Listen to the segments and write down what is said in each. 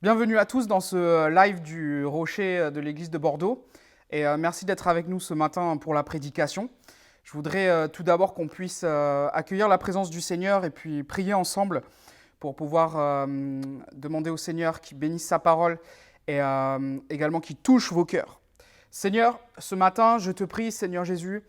Bienvenue à tous dans ce live du Rocher de l'église de Bordeaux. Et merci d'être avec nous ce matin pour la prédication. Je voudrais tout d'abord qu'on puisse accueillir la présence du Seigneur et puis prier ensemble pour pouvoir demander au Seigneur qu'il bénisse sa parole et également qu'il touche vos cœurs. Seigneur, ce matin, je te prie, Seigneur Jésus,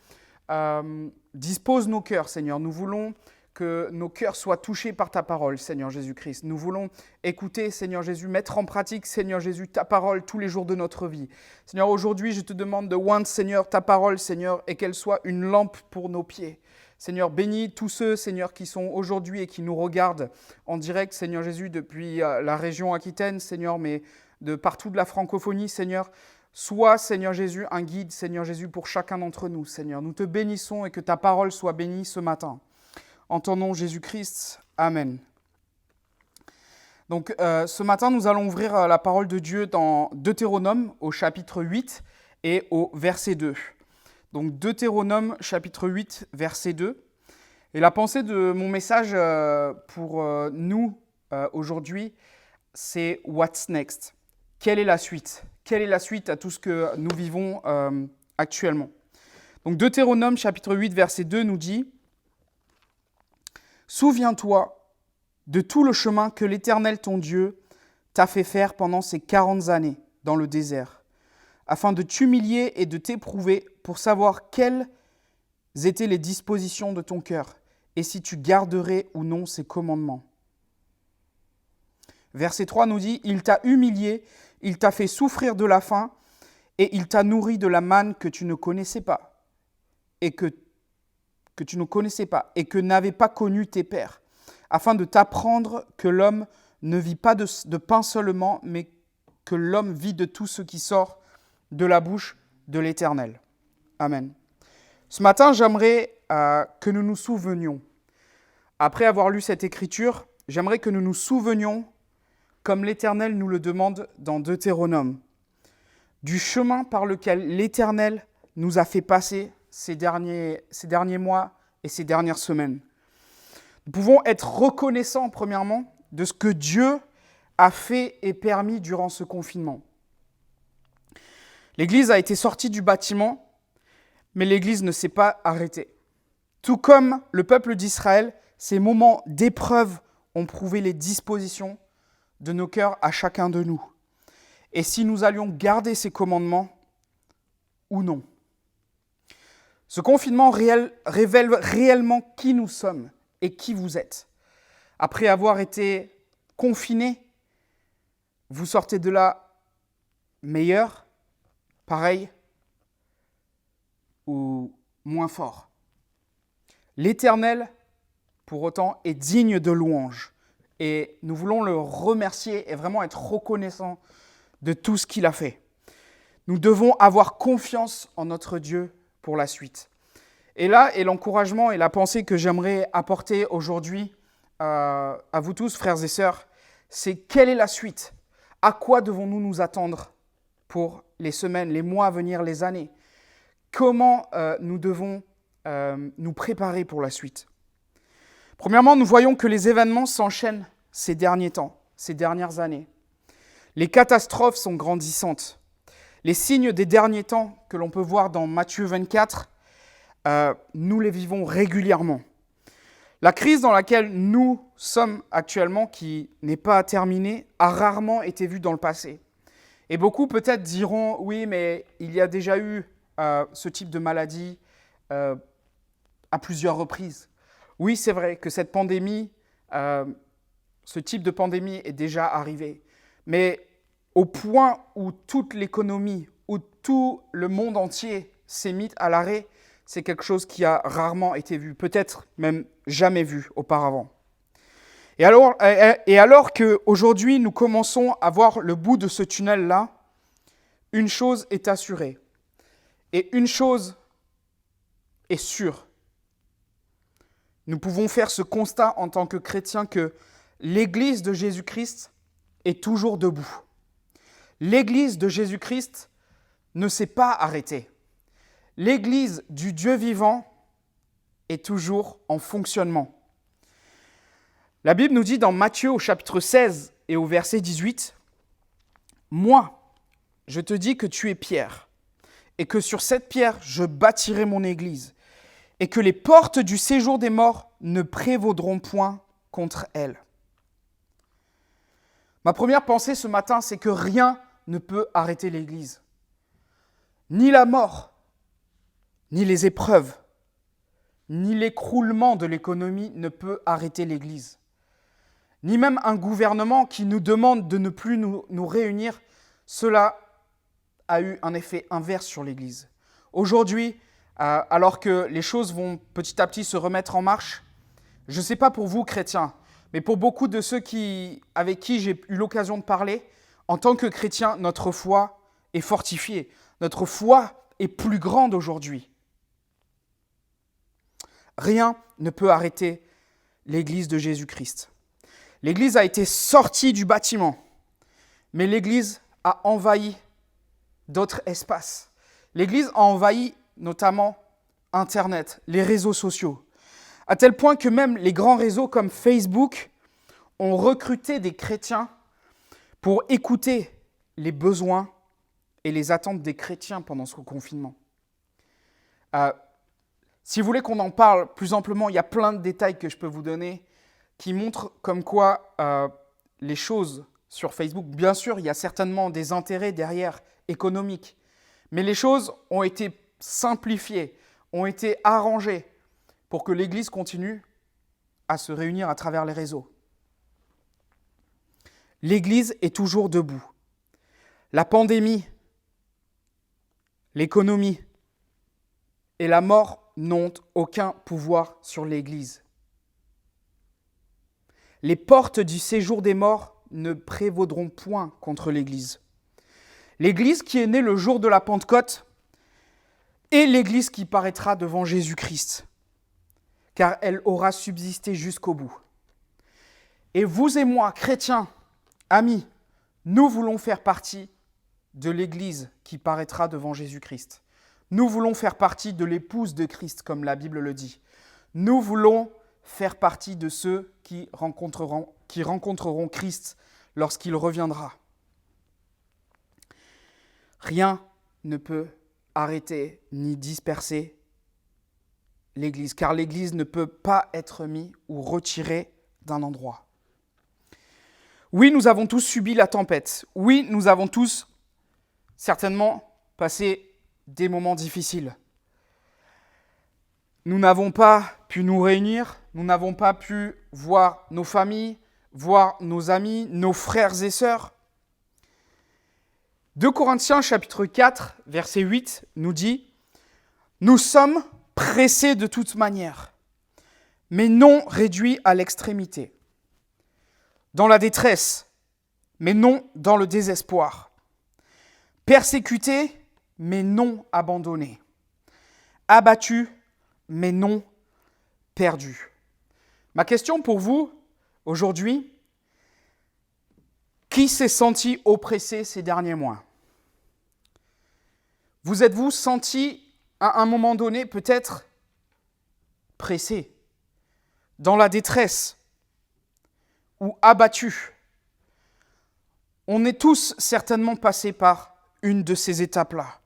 dispose nos cœurs, Seigneur. Nous voulons que nos cœurs soient touchés par ta parole, Seigneur Jésus-Christ. Nous voulons écouter, Seigneur Jésus, mettre en pratique, Seigneur Jésus, ta parole tous les jours de notre vie. Seigneur, aujourd'hui, je te demande de oindre, Seigneur, ta parole, Seigneur, et qu'elle soit une lampe pour nos pieds. Seigneur, bénis tous ceux, Seigneur, qui sont aujourd'hui et qui nous regardent en direct, Seigneur Jésus, depuis la région Aquitaine, Seigneur, mais de partout de la francophonie, Seigneur. Sois, Seigneur Jésus, un guide, Seigneur Jésus, pour chacun d'entre nous, Seigneur. Nous te bénissons et que ta parole soit bénie ce matin. En ton nom, Jésus-Christ. Amen. Donc, ce matin, nous allons ouvrir la parole de Dieu dans Deutéronome, au chapitre 8 et au verset 2. Donc, Deutéronome, chapitre 8, verset 2. Et la pensée de mon message pour nous aujourd'hui, c'est « What's next ?» Quelle est la suite ? Quelle est la suite à tout ce que nous vivons actuellement ? Donc, Deutéronome, chapitre 8, verset 2 nous dit « Souviens-toi de tout le chemin que l'Éternel ton Dieu t'a fait faire pendant ces 40 années dans le désert, afin de t'humilier et de t'éprouver pour savoir quelles étaient les dispositions de ton cœur et si tu garderais ou non ses commandements. » Verset 3 nous dit « Il t'a humilié, il t'a fait souffrir de la faim et il t'a nourri de la manne que tu ne connaissais pas et que n'avaient pas connu tes pères, afin de t'apprendre que l'homme ne vit pas de pain seulement, mais que l'homme vit de tout ce qui sort de la bouche de l'Éternel. » Amen. Ce matin, j'aimerais que nous nous souvenions, après avoir lu cette écriture, j'aimerais que nous nous souvenions, comme l'Éternel nous le demande dans Deutéronome, du chemin par lequel l'Éternel nous a fait passer ces derniers mois et ces dernières semaines. Nous pouvons être reconnaissants, premièrement, de ce que Dieu a fait et permis durant ce confinement. L'Église a été sortie du bâtiment, mais l'Église ne s'est pas arrêtée. Tout comme le peuple d'Israël, ces moments d'épreuve ont prouvé les dispositions de nos cœurs à chacun de nous. Et si nous allions garder ces commandements ou non. Ce confinement révèle réellement qui nous sommes et qui vous êtes. Après avoir été confinés, vous sortez de là meilleur, pareil ou moins fort. L'Éternel, pour autant, est digne de louange. Et nous voulons le remercier et vraiment être reconnaissants de tout ce qu'il a fait. Nous devons avoir confiance en notre Dieu pour la suite. Et là est l'encouragement et la pensée que j'aimerais apporter aujourd'hui à vous tous, frères et sœurs, c'est quelle est la suite ? À quoi devons-nous nous attendre pour les semaines, les mois à venir, les années ? Comment nous devons nous préparer pour la suite ? Premièrement, nous voyons que les événements s'enchaînent ces derniers temps, ces dernières années. Les catastrophes sont grandissantes. Les signes des derniers temps que l'on peut voir dans Matthieu 24, nous les vivons régulièrement. La crise dans laquelle nous sommes actuellement, qui n'est pas terminée, a rarement été vue dans le passé. Et beaucoup peut-être diront, oui, mais il y a déjà eu ce type de maladie à plusieurs reprises. Oui, c'est vrai que cette pandémie, ce type de pandémie est déjà arrivé. Mais au point où toute l'économie, où tout le monde entier s'est mis à l'arrêt, c'est quelque chose qui a rarement été vu, peut-être même jamais vu auparavant. Et alors qu'aujourd'hui, nous commençons à voir le bout de ce tunnel-là, une chose est assurée. Et une chose est sûre. Nous pouvons faire ce constat en tant que chrétiens que l'Église de Jésus-Christ est toujours debout. L'Église de Jésus-Christ ne s'est pas arrêtée. L'Église du Dieu vivant est toujours en fonctionnement. La Bible nous dit dans Matthieu au chapitre 16 et au verset 18, moi, je te dis que tu es Pierre, et que sur cette pierre, je bâtirai mon église, et que les portes du séjour des morts ne prévaudront point contre elle. Ma première pensée ce matin, c'est que rien ne peut arrêter l'Église. Ni la mort, ni les épreuves, ni l'écroulement de l'économie ne peut arrêter l'Église. Ni même un gouvernement qui nous demande de ne plus nous réunir, cela a eu un effet inverse sur l'Église. Aujourd'hui, alors que les choses vont petit à petit se remettre en marche, je ne sais pas pour vous, chrétiens, mais pour beaucoup de ceux avec qui j'ai eu l'occasion de parler, en tant que chrétiens, notre foi est fortifiée. Notre foi est plus grande aujourd'hui. Rien ne peut arrêter l'Église de Jésus-Christ. L'Église a été sortie du bâtiment, mais l'Église a envahi d'autres espaces. L'Église a envahi notamment Internet, les réseaux sociaux, à tel point que même les grands réseaux comme Facebook ont recruté des chrétiens pour écouter les besoins et les attentes des chrétiens pendant ce confinement. Si vous voulez qu'on en parle plus amplement, il y a plein de détails que je peux vous donner qui montrent comme quoi les choses sur Facebook, bien sûr, il y a certainement des intérêts derrière économiques, mais les choses ont été simplifiées, ont été arrangées pour que l'Église continue à se réunir à travers les réseaux. L'Église est toujours debout. La pandémie, l'économie et la mort n'ont aucun pouvoir sur l'Église. Les portes du séjour des morts ne prévaudront point contre l'Église. L'Église qui est née le jour de la Pentecôte est l'Église qui paraîtra devant Jésus-Christ, car elle aura subsisté jusqu'au bout. Et vous et moi, chrétiens, amis, nous voulons faire partie de l'Église qui paraîtra devant Jésus-Christ. Nous voulons faire partie de l'épouse de Christ, comme la Bible le dit. Nous voulons faire partie de ceux qui rencontreront Christ lorsqu'il reviendra. Rien ne peut arrêter ni disperser l'Église, car l'Église ne peut pas être mise ou retirée d'un endroit. Oui, nous avons tous subi la tempête. Oui, nous avons tous certainement passé des moments difficiles. Nous n'avons pas pu nous réunir, nous n'avons pas pu voir nos familles, voir nos amis, nos frères et sœurs. 2 Corinthiens chapitre 4, verset 8 nous dit « Nous sommes pressés de toute manière, mais non réduits à l'extrémité. Dans la détresse, mais non dans le désespoir. Persécutés, mais non abandonnés. Abattus, mais non perdus. » Ma question pour vous, aujourd'hui, qui s'est senti oppressé ces derniers mois ? Vous êtes-vous senti à un moment donné peut-être pressé, dans la détresse ou abattu ? On est tous certainement passés par une de ces étapes-là.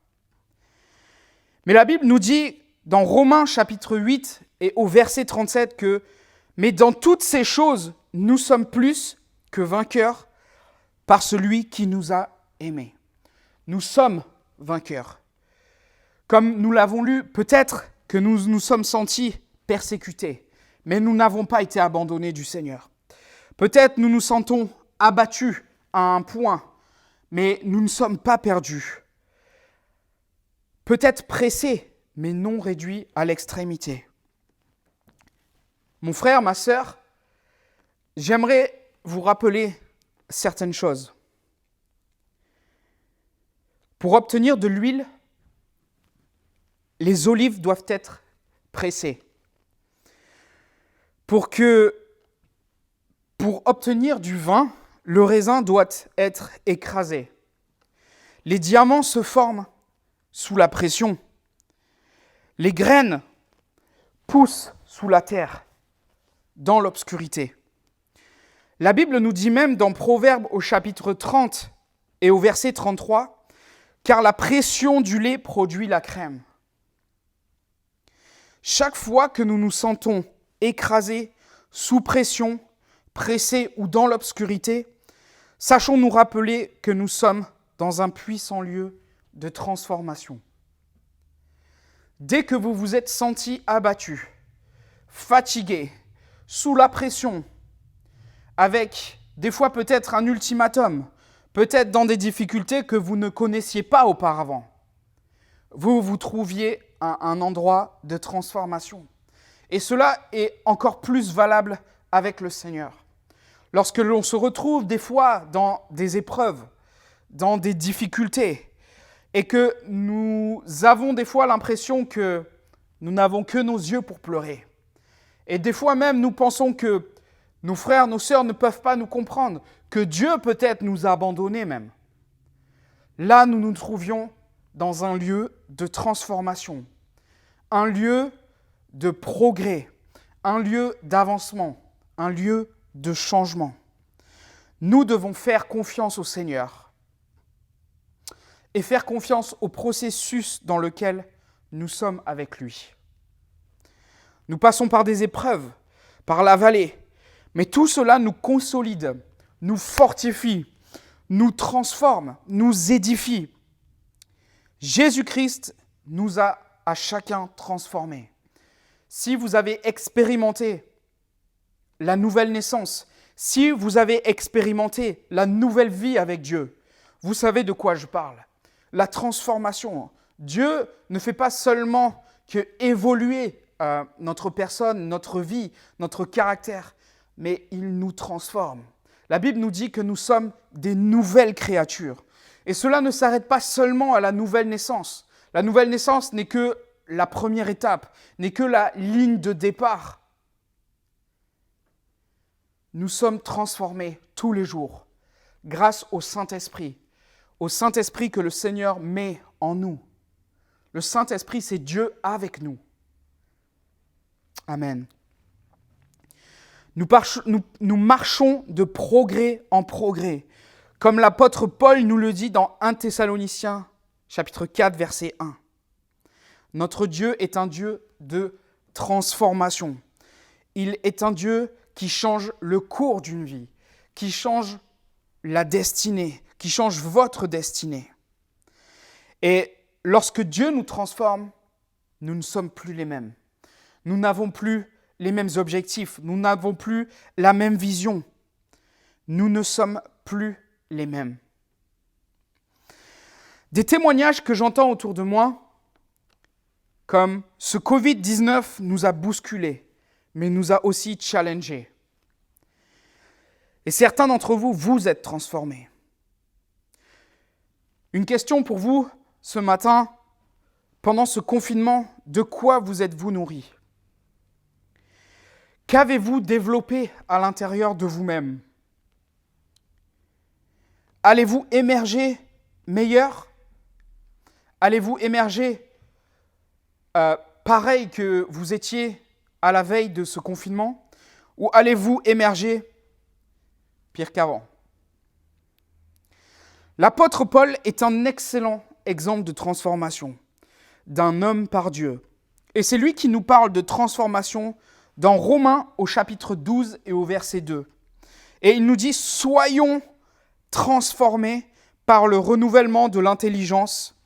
Mais la Bible nous dit dans Romains chapitre 8 et au verset 37 que « Mais dans toutes ces choses, nous sommes plus que vainqueurs par celui qui nous a aimés. » Nous sommes vainqueurs. Comme nous l'avons lu, peut-être que nous nous sommes sentis persécutés, mais nous n'avons pas été abandonnés du Seigneur. Peut-être nous nous sentons abattus à un point, mais nous ne sommes pas perdus. Peut-être pressés, mais non réduits à l'extrémité. Mon frère, ma sœur, j'aimerais vous rappeler certaines choses. Pour obtenir de l'huile, les olives doivent être pressées. Pour obtenir du vin, le raisin doit être écrasé. Les diamants se forment sous la pression. Les graines poussent sous la terre, dans l'obscurité. La Bible nous dit même dans Proverbes au chapitre 30, Et au verset 33, « Car la pression du lait produit la crème. » Chaque fois que nous nous sentons écrasés, sous pression, pressés ou dans l'obscurité, sachons nous rappeler que nous sommes dans un puissant lieu de transformation. Dès que vous vous êtes senti abattu, fatigué, sous la pression, avec des fois peut-être un ultimatum, peut-être dans des difficultés que vous ne connaissiez pas auparavant, vous vous trouviez à un endroit de transformation. Et cela est encore plus valable avec le Seigneur. Lorsque l'on se retrouve des fois dans des épreuves, dans des difficultés, et que nous avons des fois l'impression que nous n'avons que nos yeux pour pleurer. Et des fois même, nous pensons que nos frères, nos sœurs ne peuvent pas nous comprendre, que Dieu peut-être nous a abandonnés même. Là, nous nous trouvions dans un lieu de transformation, un lieu de progrès, un lieu d'avancement, un lieu de changement. Nous devons faire confiance au Seigneur et faire confiance au processus dans lequel nous sommes avec lui. Nous passons par des épreuves, par la vallée, mais tout cela nous consolide, nous fortifie, nous transforme, nous édifie. Jésus-Christ nous a à chacun transformés. Si vous avez expérimenté la nouvelle naissance, si vous avez expérimenté la nouvelle vie avec Dieu, vous savez de quoi je parle. La transformation. Dieu ne fait pas seulement que évoluer notre personne, notre vie, notre caractère, mais il nous transforme. La Bible nous dit que nous sommes des nouvelles créatures. Et cela ne s'arrête pas seulement à la nouvelle naissance. La nouvelle naissance n'est que la première étape, n'est que la ligne de départ. Nous sommes transformés tous les jours grâce au Saint-Esprit que le Seigneur met en nous. Le Saint-Esprit, c'est Dieu avec nous. Amen. Nous marchons de progrès en progrès, comme l'apôtre Paul nous le dit dans 1 Thessaloniciens, chapitre 4, verset 1. Notre Dieu est un Dieu de transformation. Il est un Dieu qui change le cours d'une vie, qui change la destinée, qui change votre destinée. Et lorsque Dieu nous transforme, nous ne sommes plus les mêmes. Nous n'avons plus les mêmes objectifs, nous n'avons plus la même vision. Nous ne sommes plus les mêmes. Des témoignages que j'entends autour de moi, comme ce Covid-19 nous a bousculés, mais nous a aussi challengés. Et certains d'entre vous, vous êtes transformés. Une question pour vous ce matin, pendant ce confinement, de quoi vous êtes-vous nourris ? Qu'avez-vous développé à l'intérieur de vous-même ? Allez-vous émerger meilleur ? Allez-vous émerger pareil que vous étiez à la veille de ce confinement ? Ou allez-vous émerger pire qu'avant ? L'apôtre Paul est un excellent exemple de transformation d'un homme par Dieu. Et c'est lui qui nous parle de transformation dans Romains au chapitre 12 et au verset 2. Et il nous dit « Soyons transformés par le renouvellement de l'intelligence,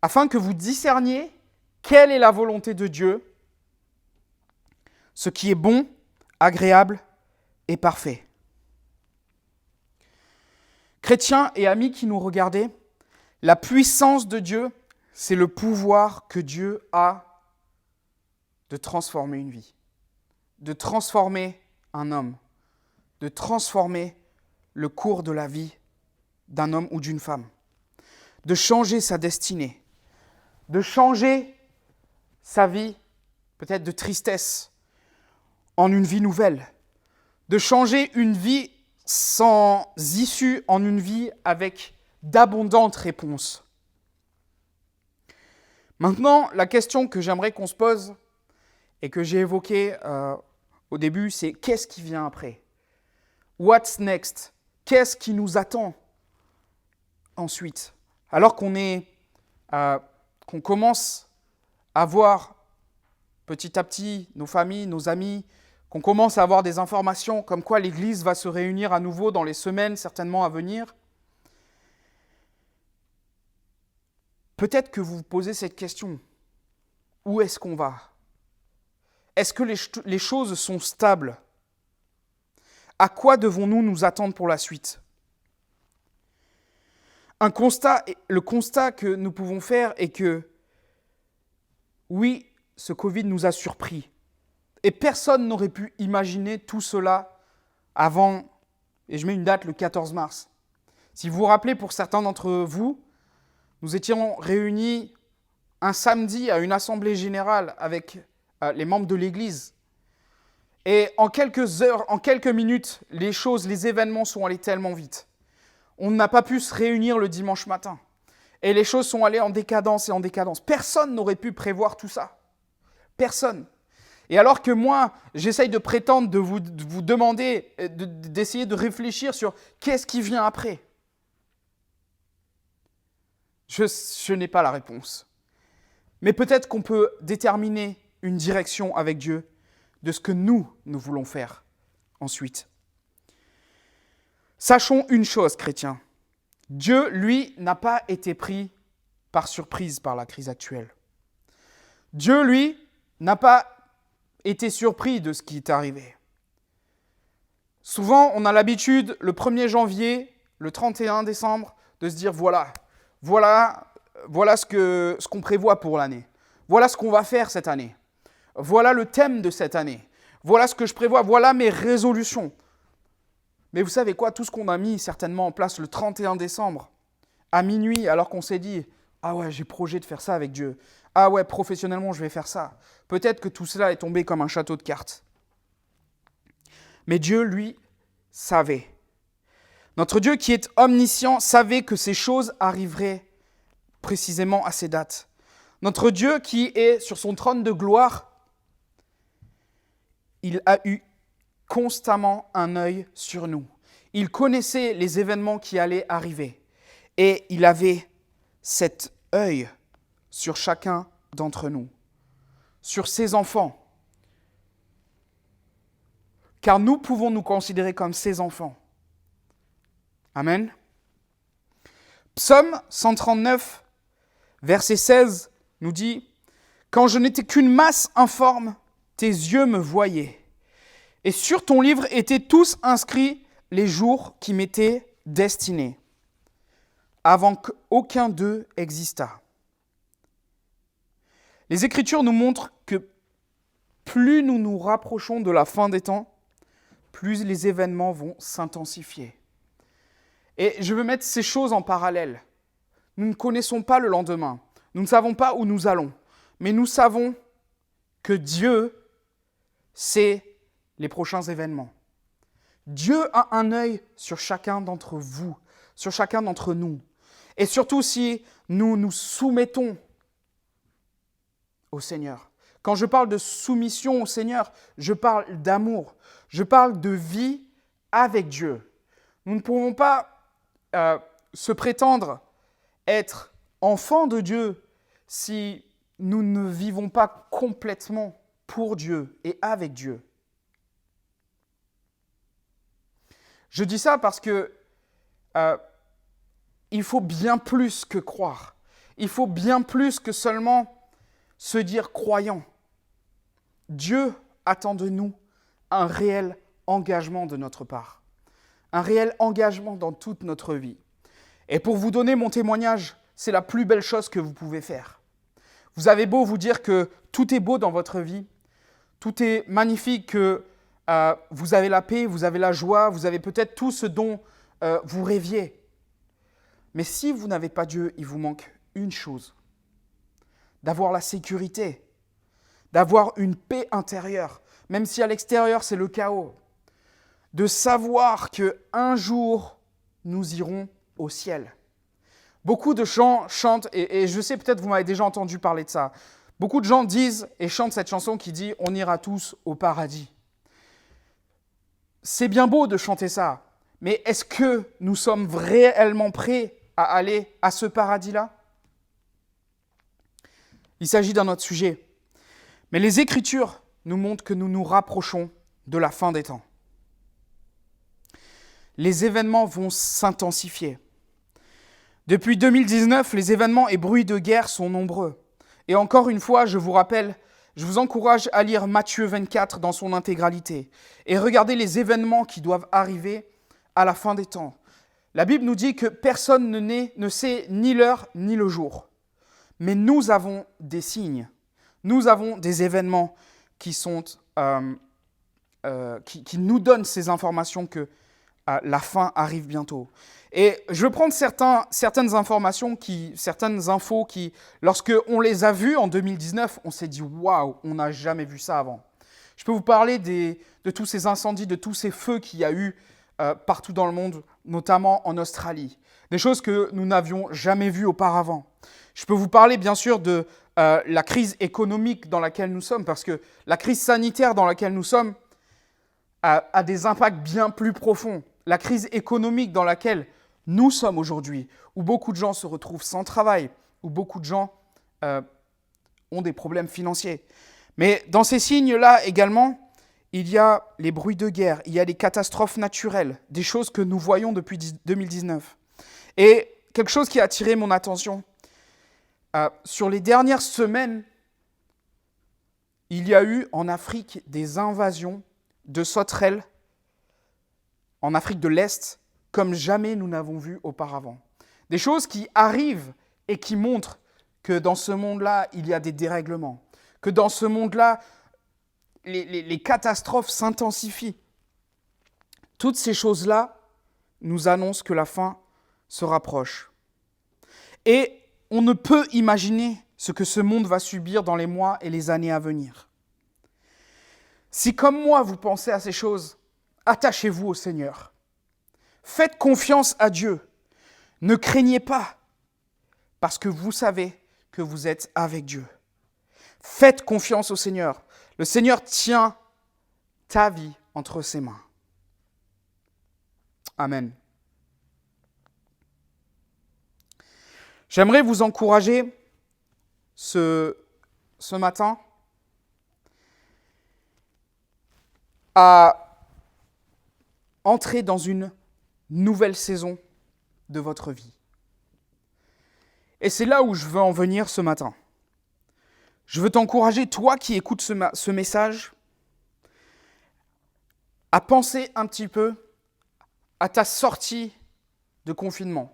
afin que vous discerniez quelle est la volonté de Dieu, ce qui est bon, agréable et parfait. » Chrétiens et amis qui nous regardez, la puissance de Dieu, c'est le pouvoir que Dieu a de transformer une vie, de transformer un homme, de transformer le cours de la vie d'un homme ou d'une femme, de changer sa destinée, de changer sa vie, peut-être de tristesse, en une vie nouvelle, de changer une vie sans issue en une vie avec d'abondantes réponses. Maintenant, la question que j'aimerais qu'on se pose et que j'ai évoquée au début, c'est qu'est-ce qui vient après ? What's next ? Qu'est-ce qui nous attend ensuite, alors qu'on commence à voir petit à petit nos familles, nos amis, qu'on commence à avoir des informations comme quoi l'Église va se réunir à nouveau dans les semaines certainement à venir, peut-être que vous vous posez cette question. Où est-ce qu'on va? Est-ce que les choses sont stables? À quoi devons-nous nous attendre pour la suite? Le constat que nous pouvons faire est que, oui, ce Covid nous a surpris. Et personne n'aurait pu imaginer tout cela avant, et je mets une date, le 14 mars. Si vous vous rappelez, pour certains d'entre vous, nous étions réunis un samedi à une assemblée générale avec les membres de l'Église. Et en quelques heures, en quelques minutes, les événements sont allés tellement vite. On n'a pas pu se réunir le dimanche matin. Et les choses sont allées en décadence et en décadence. Personne n'aurait pu prévoir tout ça. Personne. Et alors que moi, j'essaye de prétendre, de vous demander, d'essayer de réfléchir sur qu'est-ce qui vient après. Je n'ai pas la réponse. Mais peut-être qu'on peut déterminer une direction avec Dieu de ce que nous voulons faire ensuite. Sachons une chose, chrétiens. Dieu, lui, n'a pas été pris par surprise par la crise actuelle. Dieu, lui, n'a pas été surpris de ce qui est arrivé. Souvent, on a l'habitude, le 1er janvier, le 31 décembre, de se dire voilà ce qu'on prévoit pour l'année. Voilà ce qu'on va faire cette année. Voilà le thème de cette année. Voilà ce que je prévois. Voilà mes résolutions. Mais vous savez quoi? Tout ce qu'on a mis certainement en place le 31 décembre, à minuit, alors qu'on s'est dit « Ah ouais, j'ai projet de faire ça avec Dieu. Ah ouais, professionnellement, je vais faire ça. » Peut-être que tout cela est tombé comme un château de cartes. Mais Dieu, lui, savait. Notre Dieu qui est omniscient savait que ces choses arriveraient précisément à ces dates. Notre Dieu qui est sur son trône de gloire, il a eu constamment un œil sur nous. Il connaissait les événements qui allaient arriver et il avait cet œil sur chacun d'entre nous, sur ses enfants. Car nous pouvons nous considérer comme ses enfants. Amen. Psaume 139, verset 16 nous dit « Quand je n'étais qu'une masse informe, tes yeux me voyaient. Et sur ton livre étaient tous inscrits les jours qui m'étaient destinés, avant qu'aucun d'eux existât. » Les Écritures nous montrent que plus nous nous rapprochons de la fin des temps, plus les événements vont s'intensifier. Et je veux mettre ces choses en parallèle. Nous ne connaissons pas le lendemain. Nous ne savons pas où nous allons. Mais nous savons que Dieu sait les prochains événements. Dieu a un œil sur chacun d'entre vous, sur chacun d'entre nous. Et surtout si nous nous soumettons au Seigneur. Quand je parle de soumission au Seigneur, je parle d'amour. Je parle de vie avec Dieu. Nous ne pouvons pas se prétendre être enfants de Dieu si nous ne vivons pas complètement pour Dieu et avec Dieu. Je dis ça parce que il faut bien plus que croire. Il faut bien plus que seulement se dire croyant. Dieu attend de nous un réel engagement de notre part. Un réel engagement dans toute notre vie. Et pour vous donner mon témoignage, c'est la plus belle chose que vous pouvez faire. Vous avez beau vous dire que tout est beau dans votre vie, tout est magnifique, que vous avez la paix, vous avez la joie, vous avez peut-être tout ce dont vous rêviez. Mais si vous n'avez pas Dieu, il vous manque une chose. D'avoir la sécurité, d'avoir une paix intérieure, même si à l'extérieur c'est le chaos. De savoir qu'un jour, nous irons au ciel. Beaucoup de gens chantent, et je sais peut-être vous m'avez déjà entendu parler de ça, beaucoup de gens disent et chantent cette chanson qui dit « On ira tous au paradis ». C'est bien beau de chanter ça, mais est-ce que nous sommes réellement prêts à aller à ce paradis-là? Il s'agit d'un autre sujet. Mais les Écritures nous montrent que nous nous rapprochons de la fin des temps. Les événements vont s'intensifier. Depuis 2019, les événements et bruits de guerre sont nombreux. Et encore une fois, je vous rappelle, je vous encourage à lire Matthieu 24 dans son intégralité et regardez les événements qui doivent arriver à la fin des temps. La Bible nous dit que personne ne sait ni l'heure ni le jour. Mais nous avons des signes, nous avons des événements qui nous donnent ces informations que la fin arrive bientôt. Et je vais prendre certaines informations, certaines infos qui, lorsque on les a vues en 2019, on s'est dit « Waouh, on n'a jamais vu ça avant ». Je peux vous parler de tous ces incendies, de tous ces feux qu'il y a eu partout dans le monde, notamment en Australie. Des choses que nous n'avions jamais vues auparavant. Je peux vous parler bien sûr de la crise économique dans laquelle nous sommes, parce que la crise sanitaire dans laquelle nous sommes a des impacts bien plus profonds. La crise économique dans laquelle nous sommes aujourd'hui, où beaucoup de gens se retrouvent sans travail, où beaucoup de gens ont des problèmes financiers. Mais dans ces signes-là également, il y a les bruits de guerre, il y a les catastrophes naturelles, des choses que nous voyons depuis 2019. Et quelque chose qui a attiré mon attention, sur les dernières semaines, il y a eu en Afrique des invasions de sauterelles, en Afrique de l'Est, comme jamais nous n'avons vu auparavant. Des choses qui arrivent et qui montrent que dans ce monde-là, il y a des dérèglements, que dans ce monde-là, les catastrophes s'intensifient. Toutes ces choses-là nous annoncent que la fin se rapproche. Et on ne peut imaginer ce que ce monde va subir dans les mois et les années à venir. Si comme moi, vous pensez à ces choses, attachez-vous au Seigneur. Faites confiance à Dieu. Ne craignez pas, parce que vous savez que vous êtes avec Dieu. Faites confiance au Seigneur. Le Seigneur tient ta vie entre ses mains. Amen. J'aimerais vous encourager ce matin à entrer dans une nouvelle saison de votre vie. Et c'est là où je veux en venir ce matin. Je veux t'encourager, toi qui écoutes ce message, à penser un petit peu à ta sortie de confinement.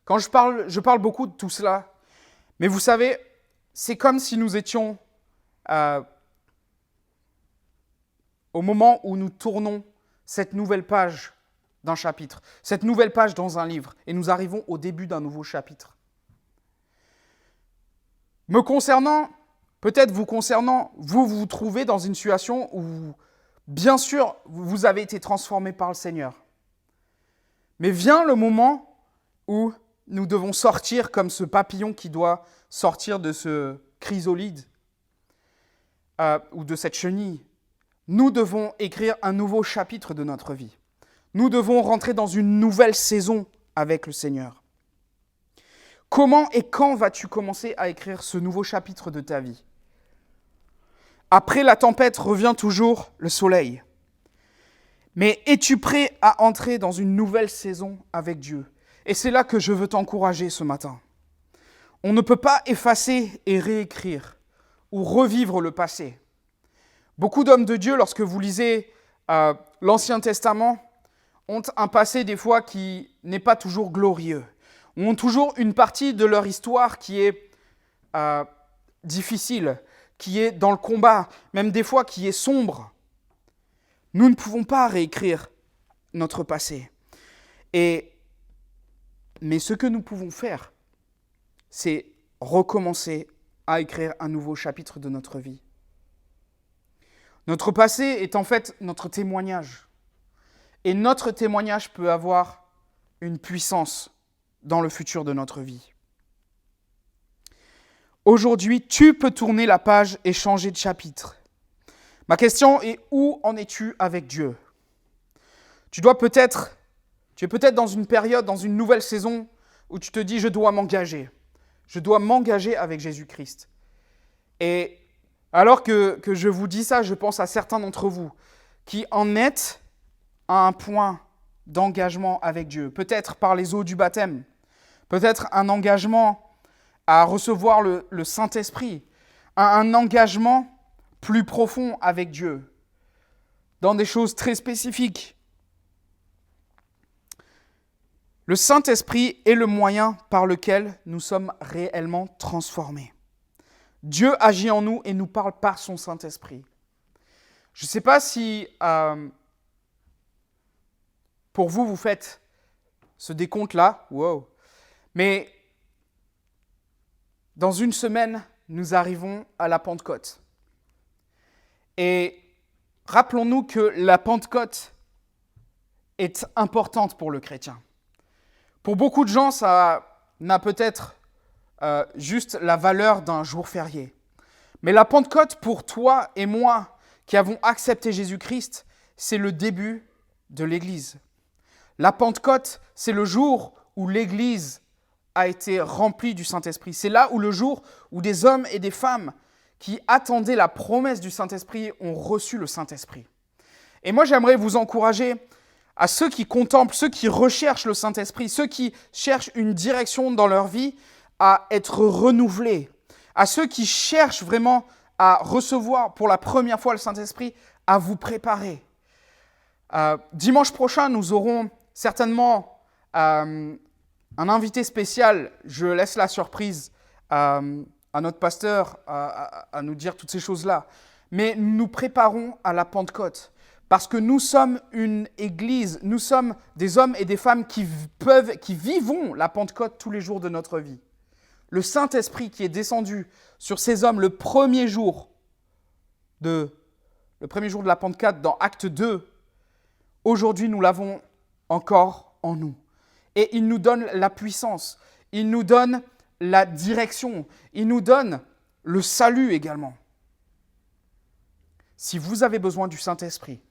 Quand je parle beaucoup de tout cela, mais vous savez, c'est comme si nous étions au moment où nous tournons cette nouvelle page d'un chapitre, cette nouvelle page dans un livre, et nous arrivons au début d'un nouveau chapitre. Me concernant, peut-être vous concernant, vous vous trouvez dans une situation où, bien sûr, vous avez été transformé par le Seigneur. Mais vient le moment où nous devons sortir comme ce papillon qui doit sortir de ce chrysolide ou de cette chenille. Nous devons écrire un nouveau chapitre de notre vie. Nous devons rentrer dans une nouvelle saison avec le Seigneur. Comment et quand vas-tu commencer à écrire ce nouveau chapitre de ta vie? Après la tempête revient toujours le soleil. Mais es-tu prêt à entrer dans une nouvelle saison avec Dieu? Et c'est là que je veux t'encourager ce matin. On ne peut pas effacer et réécrire ou revivre le passé. Beaucoup d'hommes de Dieu, lorsque vous lisez l'Ancien Testament, ont un passé des fois qui n'est pas toujours glorieux. Ont toujours une partie de leur histoire qui est difficile, qui est dans le combat, même des fois qui est sombre. Nous ne pouvons pas réécrire notre passé. Mais ce que nous pouvons faire, c'est recommencer à écrire un nouveau chapitre de notre vie. Notre passé est en fait notre témoignage. Et notre témoignage peut avoir une puissance dans le futur de notre vie. Aujourd'hui, tu peux tourner la page et changer de chapitre. Ma question est, où en es-tu avec Dieu? Tu es peut-être dans une période, dans une nouvelle saison où tu te dis, je dois m'engager. Je dois m'engager avec Jésus-Christ. Et alors que je vous dis ça, je pense à certains d'entre vous qui en êtes à un point d'engagement avec Dieu. Peut-être par les eaux du baptême. Peut-être un engagement à recevoir le Saint-Esprit. Un engagement plus profond avec Dieu. Dans des choses très spécifiques. Le Saint-Esprit est le moyen par lequel nous sommes réellement transformés. Dieu agit en nous et nous parle par son Saint-Esprit. Je ne sais pas si pour vous, vous faites ce décompte-là, wow. Mais dans une semaine, nous arrivons à la Pentecôte. Et rappelons-nous que la Pentecôte est importante pour le chrétien. Pour beaucoup de gens, ça n'a peut-être juste la valeur d'un jour férié. Mais la Pentecôte, pour toi et moi, qui avons accepté Jésus-Christ, c'est le début de l'Église. La Pentecôte, c'est le jour où l'Église a été remplie du Saint-Esprit. C'est là où le jour où des hommes et des femmes qui attendaient la promesse du Saint-Esprit ont reçu le Saint-Esprit. Et moi, j'aimerais vous encourager à ceux qui contemplent, ceux qui recherchent le Saint-Esprit, ceux qui cherchent une direction dans leur vie, à être renouvelés. À ceux qui cherchent vraiment à recevoir pour la première fois le Saint-Esprit, à vous préparer. Dimanche prochain, nous aurons certainement un invité spécial. Je laisse la surprise à notre pasteur à nous dire toutes ces choses-là. Mais nous nous préparons à la Pentecôte. Parce que nous sommes une église, nous sommes des hommes et des femmes qui vivons la Pentecôte tous les jours de notre vie. Le Saint-Esprit qui est descendu sur ces hommes le premier jour de la Pentecôte dans Acte 2, aujourd'hui nous l'avons encore en nous. Et il nous donne la puissance, il nous donne la direction, il nous donne le salut également. Si vous avez besoin du Saint-Esprit,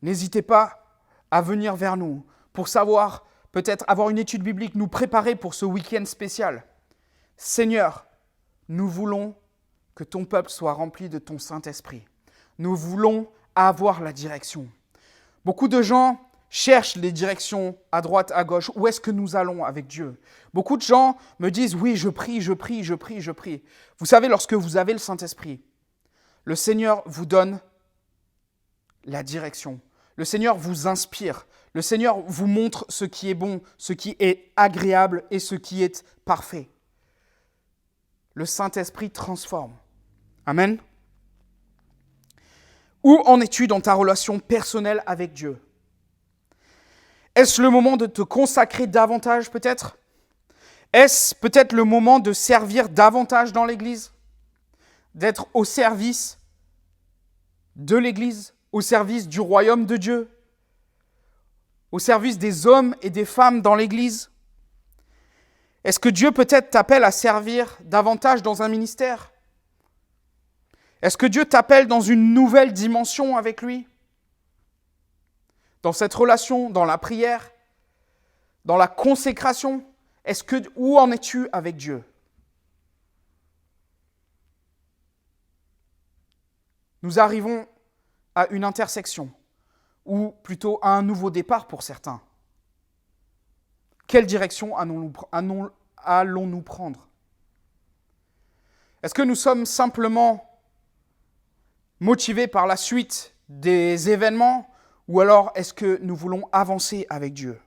n'hésitez pas à venir vers nous pour savoir, peut-être avoir une étude biblique, nous préparer pour ce week-end spécial. Seigneur, nous voulons que ton peuple soit rempli de ton Saint-Esprit. Nous voulons avoir la direction. Beaucoup de gens cherchent les directions à droite, à gauche. Où est-ce que nous allons avec Dieu? Beaucoup de gens me disent, oui, je prie. Vous savez, lorsque vous avez le Saint-Esprit, le Seigneur vous donne la direction. Le Seigneur vous inspire. Le Seigneur vous montre ce qui est bon, ce qui est agréable et ce qui est parfait. Le Saint-Esprit transforme. Amen. Où en es-tu dans ta relation personnelle avec Dieu? Est-ce le moment de te consacrer davantage peut-être? Est-ce peut-être le moment de servir davantage dans l'Église? D'être au service de l'Église, au service du royaume de Dieu, au service des hommes et des femmes dans l'Église? Est-ce que Dieu peut-être t'appelle à servir davantage dans un ministère? Est-ce que Dieu t'appelle dans une nouvelle dimension avec lui? Dans cette relation, dans la prière, dans la consécration? Où en es-tu avec Dieu? Nous arrivons à une intersection, ou plutôt à un nouveau départ pour certains. Quelle direction allons-nous prendre? Est-ce que nous sommes simplement motivés par la suite des événements, ou alors est-ce que nous voulons avancer avec Dieu?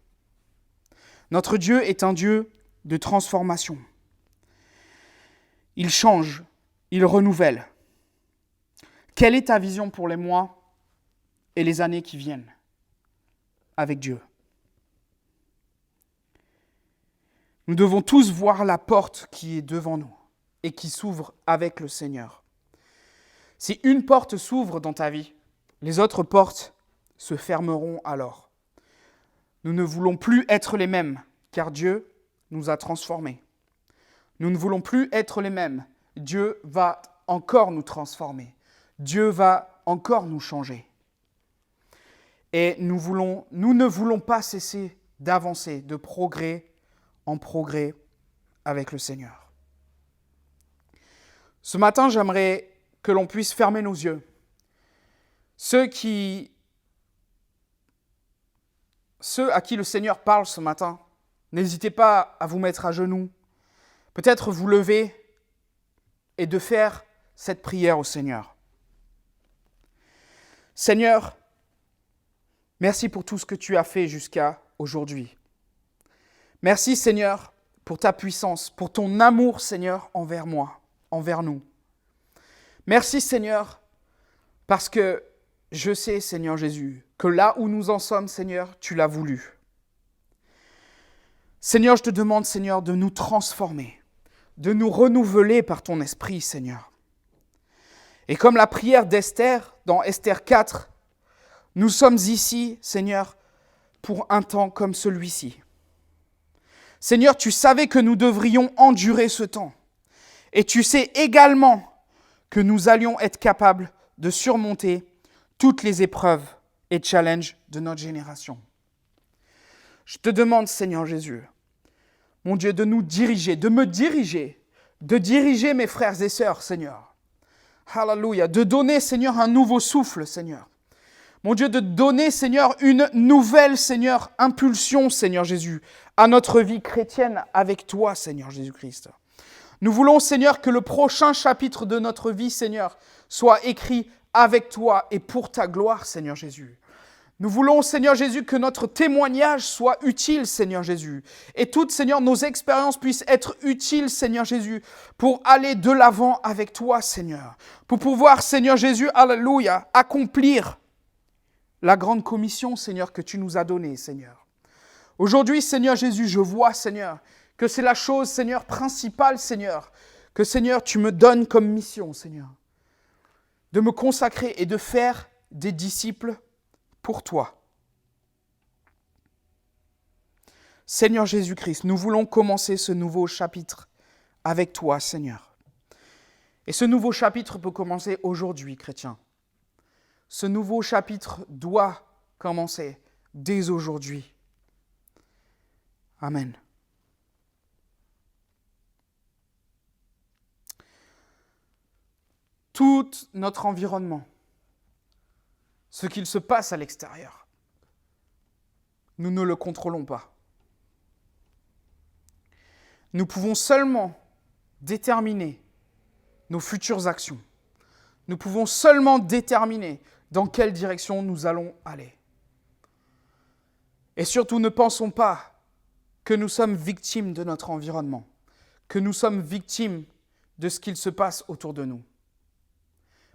Notre Dieu est un Dieu de transformation. Il change, il renouvelle. Quelle est ta vision pour les mois et les années qui viennent avec Dieu? Nous devons tous voir la porte qui est devant nous et qui s'ouvre avec le Seigneur. Si une porte s'ouvre dans ta vie, les autres portes se fermeront alors. Nous ne voulons plus être les mêmes, car Dieu nous a transformés. Nous ne voulons plus être les mêmes. Dieu va encore nous transformer. Dieu va encore nous changer. Et nous ne voulons pas cesser d'avancer de progrès en progrès avec le Seigneur. Ce matin, j'aimerais que l'on puisse fermer nos yeux. Ceux à qui le Seigneur parle ce matin, n'hésitez pas à vous mettre à genoux, peut-être vous lever et de faire cette prière au Seigneur. Seigneur, merci pour tout ce que tu as fait jusqu'à aujourd'hui. Merci Seigneur pour ta puissance, pour ton amour Seigneur envers moi, envers nous. Merci Seigneur parce que je sais Seigneur Jésus que là où nous en sommes Seigneur, tu l'as voulu. Seigneur, je te demande Seigneur de nous transformer, de nous renouveler par ton esprit Seigneur. Et comme la prière d'Esther, dans Esther 4, nous sommes ici, Seigneur, pour un temps comme celui-ci. Seigneur, tu savais que nous devrions endurer ce temps. Et tu sais également que nous allions être capables de surmonter toutes les épreuves et challenges de notre génération. Je te demande, Seigneur Jésus, mon Dieu, de nous diriger, de me diriger, de diriger mes frères et sœurs, Seigneur. Alléluia. De donner, Seigneur, un nouveau souffle, Seigneur. Mon Dieu, de donner, Seigneur, une nouvelle, Seigneur, impulsion, Seigneur Jésus, à notre vie chrétienne avec toi, Seigneur Jésus-Christ. Nous voulons, Seigneur, que le prochain chapitre de notre vie, Seigneur, soit écrit avec toi et pour ta gloire, Seigneur Jésus. Nous voulons, Seigneur Jésus, que notre témoignage soit utile, Seigneur Jésus. Et toutes, Seigneur, nos expériences puissent être utiles, Seigneur Jésus, pour aller de l'avant avec toi, Seigneur. Pour pouvoir, Seigneur Jésus, alléluia, accomplir la grande commission, Seigneur, que tu nous as donnée, Seigneur. Aujourd'hui, Seigneur Jésus, je vois, Seigneur, que c'est la chose, Seigneur, principale, Seigneur, que, Seigneur, tu me donnes comme mission, Seigneur, de me consacrer et de faire des disciples pour toi. Seigneur Jésus-Christ, nous voulons commencer ce nouveau chapitre avec toi, Seigneur. Et ce nouveau chapitre peut commencer aujourd'hui, chrétien. Ce nouveau chapitre doit commencer dès aujourd'hui. Amen. Tout notre environnement, ce qu'il se passe à l'extérieur, nous ne le contrôlons pas. Nous pouvons seulement déterminer nos futures actions. Nous pouvons seulement déterminer dans quelle direction nous allons aller. Et surtout, ne pensons pas que nous sommes victimes de notre environnement, que nous sommes victimes de ce qu'il se passe autour de nous.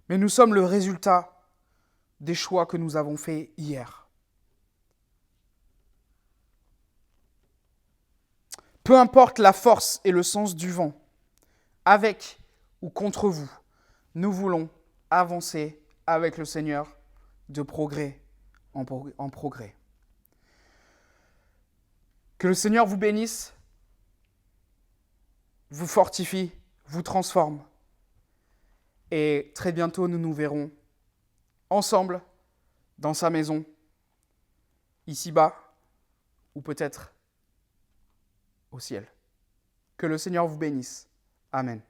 Mais nous sommes le résultat des choix que nous avons faits hier. Peu importe la force et le sens du vent, avec ou contre vous, nous voulons avancer avec le Seigneur de progrès en progrès. Que le Seigneur vous bénisse, vous fortifie, vous transforme. Et très bientôt, nous nous verrons ensemble dans sa maison, ici-bas, ou peut-être au ciel. Que le Seigneur vous bénisse. Amen.